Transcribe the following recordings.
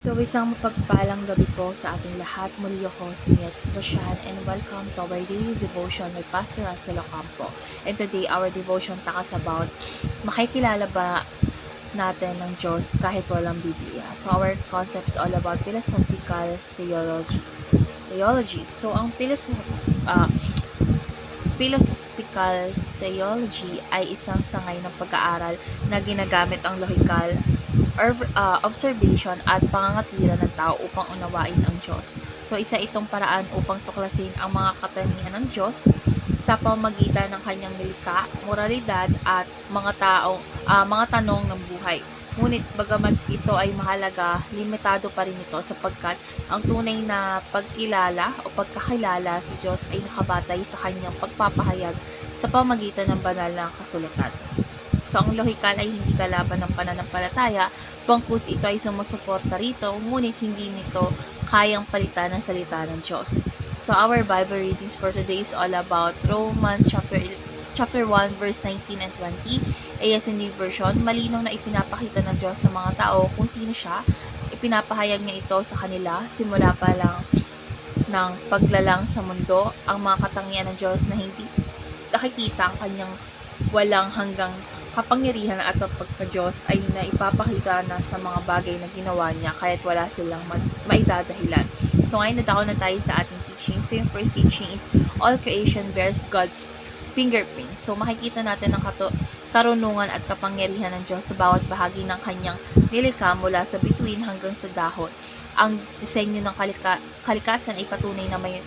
So, isang mapagpalang gabi po sa ating lahat. Muli ako si Mietz Bashan and welcome to our daily devotion with Pastor Russell Ocampo. And today, our devotion takas about makikilala ba natin ng Diyos kahit walang Biblia. So, our concept is all about philosophical theology. So, ang philosophical theology ay isang sangay ng pag-aaral na ginagamit ang lohikal observation at pangangatwiran ng tao upang unawain ang Diyos. So, isa itong paraan upang tuklasin ang mga katangian ng Diyos sa pamamagitan ng kanyang nilikha, moralidad at mga tanong ng buhay. Ngunit bagamat ito ay mahalaga, limitado pa rin ito sapagkat ang tunay na pagkilala o pagkakilala sa Diyos ay nakabatay sa kanyang pagpapahayag sa pamamagitan ng banal na kasulatan. So, ang lohikal ay hindi kalaban ng pananampalataya, bangkus ito ay sumusuporta rito, ngunit hindi nito kayang palitan ng salita ng Diyos. So, our Bible readings for today is all about Romans chapter 1, verse 19 and 20. ASND version, malinaw na ipinapakita ng Diyos sa mga tao kung sino siya. Ipinapahayag niya ito sa kanila simula pa lang ng paglalang sa mundo, ang mga katangian ng Diyos na hindi nakikita ang kanyang walang hanggang kapangyarihan at pagka-Diyos ay naipapakita na sa mga bagay na ginawa niya kahit wala silang maidadahilan. So ngayon nadako na tayo sa ating teaching. So yung first teaching is all creation bears God's fingerprint. So makikita natin ang karunungan at kapangyarihan ng Diyos sa bawat bahagi ng kanyang nilikha mula sa bituin hanggang sa dahon. Ang disenyo ng kalikasan ay patunay na may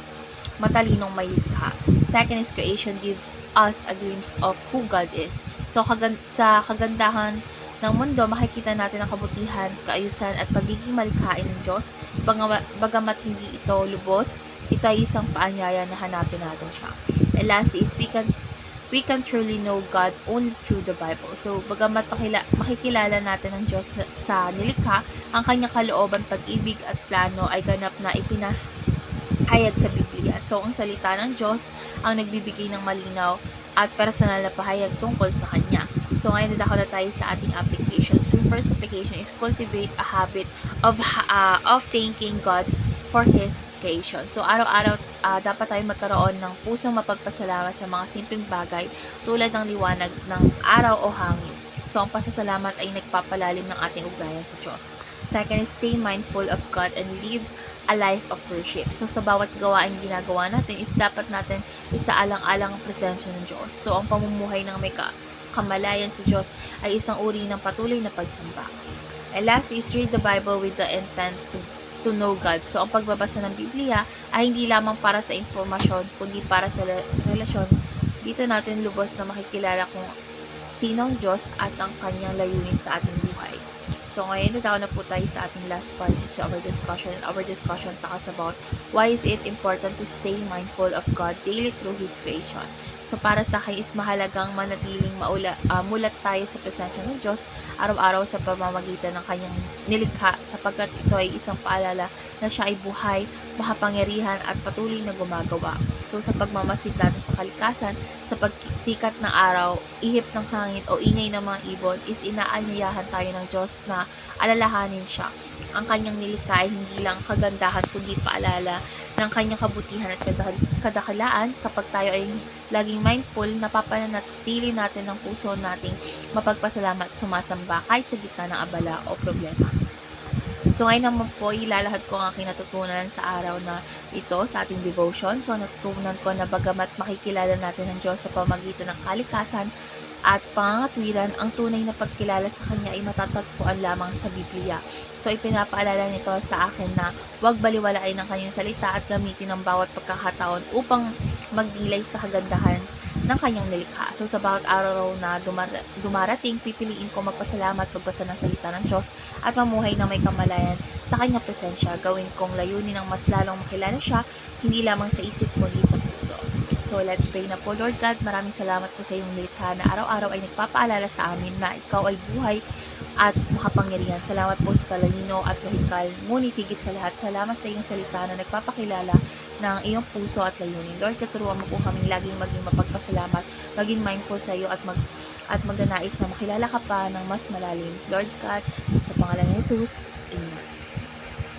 matalinong may likha. Second is creation gives us a glimpse of who God is. So, sa kagandahan ng mundo, makikita natin ang kabutihan, kaayusan, at pagiging malikhain ng Diyos. Bagamat hindi ito lubos, ito ay isang paanyaya na hanapin natin siya. And lastly is we can truly know God only through the Bible. So, bagamat makikilala natin ang Diyos sa nilikha, ang kanyang kalooban, pag-ibig at plano ay ganap na ipinahayag sa Biblia. So, ang salita ng Diyos ang nagbibigay ng malinaw at personal na pahayag tungkol sa Kanya. So, ngayon nadako na tayo sa ating application. So, first application is cultivate a habit of thanking God for His creation. So, araw-araw dapat tayo magkaroon ng pusong mapagpasalamat sa mga simpleng bagay tulad ng liwanag ng araw o hangin. So, ang pasasalamat ay nagpapalalim ng ating ugnayan sa Diyos. Second is stay mindful of God and live a life of worship. So, sa bawat gawain ginagawa natin is dapat natin isaalang-alang ang presensya ng Diyos. So, ang pamumuhay ng may kamalayan sa Diyos ay isang uri ng patuloy na pagsamba. And last is read the Bible with the intent to know God. So, ang pagbabasa ng Biblia ay hindi lamang para sa informasyon, kundi para sa relasyon. Dito natin lubos na makikilala kung sino ang Diyos at ang kanyang layunin sa ating buhay. So, ngayon nadako na po tayo sa ating last part sa our discussion. And our discussion talks about why is it important to stay mindful of God daily through His creation. So, para sa akin is mahalagang manatiling mulat tayo sa presensya ng Diyos araw-araw sa pamamagitan ng kanyang nilikha sapagkat ito ay isang paalala na siya ay buhay, makapangyarihan at patuloy na gumagawa. So, sa pagmamasid natin sa kalikasan, sa pagsikat ng araw, ihip ng hangin o ingay ng mga ibon is inaanyayahan tayo ng Diyos na alalahanin siya. Ang kanyang nilikha ay hindi lang kagandahan kundi paalala ng kanyang kabutihan at kadakilaan. Kapag tayo ay laging mindful, napapanatili natin ng puso nating mapagpasalamat at sumasamba kahit sa gitna ng abala o problema. So, ngayon naman po, ilalahad ko ang aking natutunan sa araw na ito sa ating devotion. So, natutunan ko na bagamat makikilala natin ang Diyos sa pamamagitan ng kalikasan at pangangatwiran, ang tunay na pagkilala sa Kanya ay matatagpuan lamang sa Biblia. So, ipinapaalala nito sa akin na huwag baliwalain ang Kanyang salita at gamitin ang bawat pagkakataon upang magdilay sa kagandahan ng kanyang nilikha. So, sa bawat araw na dumarating, pipiliin ko magpasalamat, pagbasa ng salita ng Diyos at mamuhay na may kamalayan sa kanyang presensya. Gawin kong layunin ng mas lalong makilala siya, hindi lamang sa isip kundi sa puso. So, let's pray na po. Lord God, maraming salamat po sa iyong nilikha na araw-araw ay nagpapaalala sa amin na ikaw ay buhay at makapangyarihan. Salamat po sa talino at lohikal. Ngunit higit sa lahat, salamat sa iyong salita na nagpapakilala ng iyong puso at layunin. Lord, katuruan mo po kaming laging maging mapagpasalamat, maging mindful sa iyo at magnanais na makilala ka pa ng mas malalim. Lord God, sa pangalan ni Jesus, Amen.